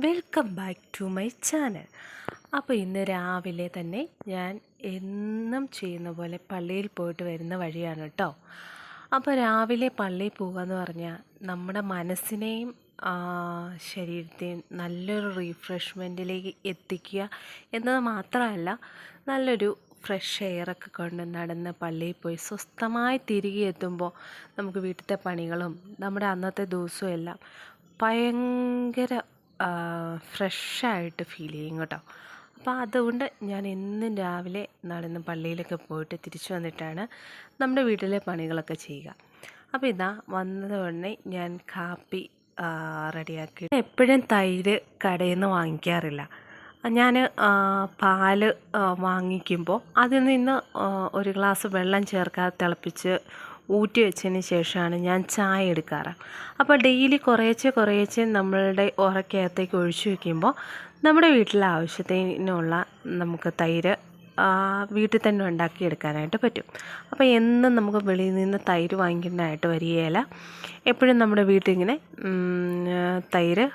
Welcome back to my channel. അപ്പോൾ ഇന്ന് രാവിലെ തന്നെ ഞാൻ എന്നും ചെയ്യുന്ന പോലെ പള്ളിയിൽ പോയിട്ട് വരുന്ന വഴിയാണ് കേട്ടോ. അപ്പോൾ രാവിലെ പള്ളിയിൽ പോകുക എന്ന് പറഞ്ഞാൽ നമ്മുടെ മനസ്സിനെയും ശരീരത്തെയും നല്ലൊരു റീഫ്രഷ്മെൻറ്റിലേക്ക് എത്തിക്കുക എന്നത് മാത്രമല്ല, നല്ലൊരു ഫ്രഷ് എയറൊക്കെ കൊണ്ട് നടന്ന് പള്ളിയിൽ പോയി സ്വസ്ഥമായി തിരികെ എത്തുമ്പോൾ നമുക്ക് വീട്ടിലത്തെ പണികളും നമ്മുടെ അന്നത്തെ ദിവസവും എല്ലാം ഭയങ്കര ഫ്രഷായിട്ട് ഫീൽ ചെയ്യും കേട്ടോ. അപ്പോൾ അതുകൊണ്ട് ഞാൻ എന്നും രാവിലെ നടന്ന് പള്ളിയിലൊക്കെ പോയിട്ട് തിരിച്ചു വന്നിട്ടാണ് നമ്മുടെ വീട്ടിലെ പണികളൊക്കെ ചെയ്യുക. അപ്പോൾ ഇതാ വന്നത് ഉടനെ ഞാൻ കാപ്പി റെഡിയാക്കി. എപ്പോഴും തൈര് കടയിൽ നിന്ന് വാങ്ങിക്കാറില്ല. ഞാൻ പാല് വാങ്ങിക്കുമ്പോൾ അതിൽ നിന്ന് ഒരു ഗ്ലാസ് വെള്ളം ചേർക്കാതെ തിളപ്പിച്ച് ഊറ്റി വെച്ചതിന് ശേഷമാണ് ഞാൻ ചായ എടുക്കാറ്. അപ്പോൾ ഡെയിലി കുറേശ്ശെ നമ്മളുടെ ഉറക്കകത്തേക്ക് ഒഴിച്ചു വയ്ക്കുമ്പോൾ നമ്മുടെ വീട്ടിലെ ആവശ്യത്തിനുള്ള നമുക്ക് തൈര് വീട്ടിൽ തന്നെ ഉണ്ടാക്കിയെടുക്കാനായിട്ട് പറ്റും. അപ്പോൾ എന്നും നമുക്ക് വെളിയിൽ നിന്ന് തൈര് വാങ്ങിക്കേണ്ടതായിട്ട് വരികയില്ല. എപ്പോഴും നമ്മുടെ വീട്ടിൽ ഇങ്ങനെ തൈര്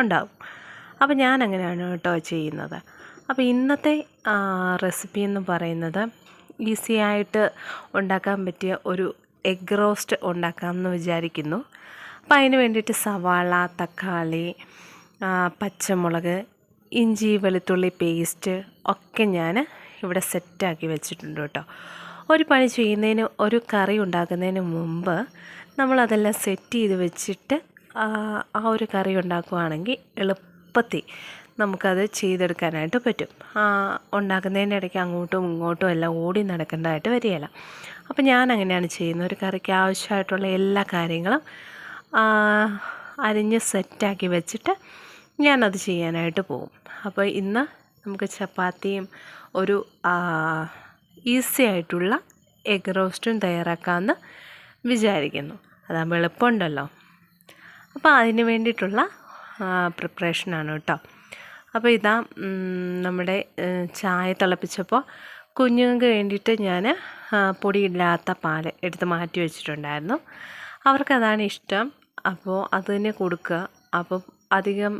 ഉണ്ടാവും. അപ്പോൾ ഞാൻ അങ്ങനെയാണ് കേട്ടോ ചെയ്യുന്നത്. അപ്പോൾ ഇന്നത്തെ റെസിപ്പി എന്ന് പറയുന്നത് ഈസി ആയിട്ട് ഉണ്ടാക്കാൻ പറ്റിയ ഒരു എഗ് റോസ്റ്റ് ഉണ്ടാക്കാമെന്ന് വിചാരിക്കുന്നു. അപ്പോൾ അതിന് വേണ്ടിയിട്ട് സവാള, തക്കാളി, പച്ചമുളക്, ഇഞ്ചി വെളുത്തുള്ളി പേസ്റ്റ് ഒക്കെ ഞാൻ ഇവിടെ സെറ്റാക്കി വെച്ചിട്ടുണ്ട് കേട്ടോ. ഒരു പണി ചെയ്യുന്നതിന്, ഒരു കറി ഉണ്ടാക്കുന്നതിന് മുമ്പ് നമ്മളതെല്ലാം സെറ്റ് ചെയ്ത് വെച്ചിട്ട് ആ ഒരു കറി ഉണ്ടാക്കുകയാണെങ്കിൽ എളുപ്പത്തിൽ നമുക്കത് ചെയ്തെടുക്കാനായിട്ട് പറ്റും. ഉണ്ടാക്കുന്നതിൻ്റെ ഇടയ്ക്ക് അങ്ങോട്ടും ഇങ്ങോട്ടും എല്ലാം ഓടി നടക്കേണ്ടതായിട്ട് വരികയില്ല. അപ്പോൾ ഞാൻ അങ്ങനെയാണ് ചെയ്യുന്നത്. ഒരു കറിക്ക് ആവശ്യമായിട്ടുള്ള എല്ലാ കാര്യങ്ങളും അരിഞ്ഞ് സെറ്റാക്കി വെച്ചിട്ട് ഞാനത് ചെയ്യാനായിട്ട് പോകും. അപ്പോൾ ഇന്ന് നമുക്ക് ചപ്പാത്തിയും ഒരു ഈസി ആയിട്ടുള്ള എഗ് റോസ്റ്റും തയ്യാറാക്കാമെന്ന് വിചാരിക്കുന്നു. അതാകുമ്പോൾ എളുപ്പമുണ്ടല്ലോ. അപ്പോൾ അതിന് വേണ്ടിയിട്ടുള്ള പ്രിപ്പറേഷനാണ് കേട്ടോ. അപ്പോൾ ഇതാ നമ്മുടെ ചായ തിളപ്പിച്ചപ്പോൾ കുഞ്ഞുങ്ങൾക്ക് വേണ്ടിയിട്ട് ഞാൻ പൊടിയില്ലാത്ത പാൽ എടുത്ത് മാറ്റി വെച്ചിട്ടുണ്ടായിരുന്നു. അവർക്കതാണ് ഇഷ്ടം. അപ്പോൾ അത് തന്നെ കൊടുക്കുക. അപ്പോൾ അധികം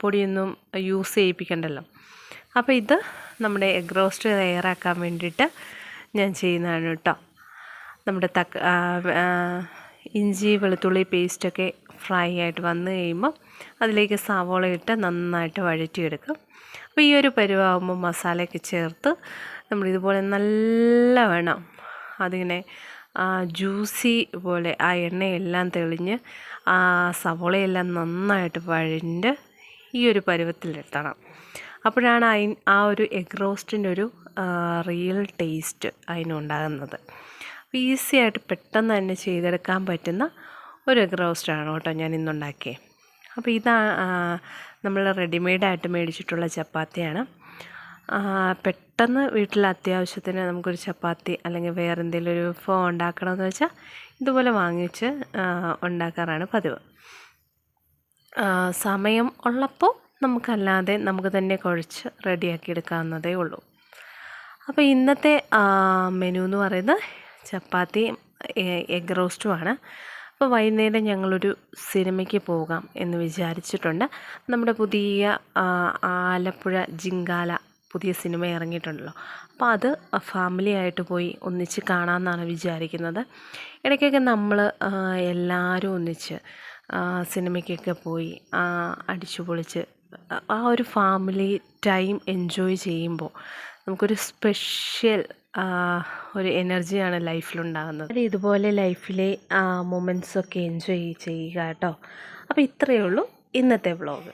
പൊടിയൊന്നും യൂസ് ചെയ്യിപ്പിക്കണ്ടല്ലോ. അപ്പോൾ ഇത് നമ്മുടെ എഗ് റോസ്റ്റ് തയ്യാറാക്കാൻ വേണ്ടിയിട്ട് ഞാൻ ചെയ്യുന്നതാണ് കേട്ടോ. നമ്മുടെ ഇഞ്ചി വെളുത്തുള്ളി പേസ്റ്റൊക്കെ ഫ്രൈ ആയിട്ട് വന്നു കഴിയുമ്പോൾ അതിലേക്ക് സവോള ഇട്ട് നന്നായിട്ട് വഴറ്റിയെടുക്കും. അപ്പോൾ ഈ ഒരു പരുവാകുമ്പോൾ മസാലയൊക്കെ ചേർത്ത് നമ്മളിതുപോലെ നല്ലവണ്ണം അതിങ്ങനെ ജ്യൂസി പോലെ ആ എണ്ണയെല്ലാം തെളിഞ്ഞ് ആ സവോളയെല്ലാം നന്നായിട്ട് വഴണ്ട് ഈ ഒരു പരുവത്തിലെത്തണം. അപ്പോഴാണ് ആ ഒരു എഗ് റോസ്റ്റിൻ്റെ ഒരു റിയൽ ടേസ്റ്റ് അതിനുണ്ടാകുന്നത്. ഈസി ആയിട്ട് പെട്ടെന്ന് തന്നെ ചെയ്തെടുക്കാൻ പറ്റുന്ന ഒരു എഗ് റോസ്റ്റാണ് കേട്ടോ ഞാൻ ഇന്നുണ്ടാക്കിയത്. അപ്പോൾ ഇതാ നമ്മൾ റെഡിമെയ്ഡായിട്ട് മേടിച്ചിട്ടുള്ള ചപ്പാത്തിയാണ്. പെട്ടെന്ന് വീട്ടിൽ അത്യാവശ്യത്തിന് നമുക്കൊരു ചപ്പാത്തി അല്ലെങ്കിൽ വേറെ എന്തെങ്കിലും ഒരു വിഭവം ഉണ്ടാക്കണമെന്ന് വെച്ചാൽ ഇതുപോലെ വാങ്ങിച്ച് ഉണ്ടാക്കാറാണ് പതിവ്. സമയം ഉള്ളപ്പോൾ നമുക്കല്ലാതെ നമുക്ക് തന്നെ കുഴച്ച് റെഡിയാക്കി എടുക്കാവുന്നതേ ഉള്ളൂ. അപ്പോൾ ഇന്നത്തെ മെനു എന്ന് പറയുന്നത് ചപ്പാത്തിയും എഗ് റോസ്റ്റുമാണ്. അപ്പോൾ വൈകുന്നേരം ഞങ്ങളൊരു സിനിമയ്ക്ക് പോകാം എന്ന് വിചാരിച്ചിട്ടുണ്ട്. നമ്മുടെ പുതിയ ആലപ്പുഴ ജിങ്കാല പുതിയ സിനിമ ഇറങ്ങിയിട്ടുണ്ടല്ലോ. അപ്പോൾ അത് ഫാമിലിയായിട്ട് പോയി ഒന്നിച്ച് കാണാമെന്നാണ് വിചാരിക്കുന്നത്. ഇടയ്ക്കൊക്കെ നമ്മൾ എല്ലാവരും ഒന്നിച്ച് സിനിമയ്ക്കൊക്കെ പോയി അടിച്ചു പൊളിച്ച് ആ ഒരു ഫാമിലി ടൈം എൻജോയ് ചെയ്യുമ്പോൾ നമുക്കൊരു സ്പെഷ്യൽ ഒരു എനർജിയാണ് ലൈഫിലുണ്ടാകുന്നത്. ഇതുപോലെ ലൈഫിലെ മൊമെൻറ്റ്സൊക്കെ എൻജോയ് ചെയ്യുക കേട്ടോ. അപ്പോൾ ഇത്രയേ ഉള്ളൂ ഇന്നത്തെ വ്ളോഗ്.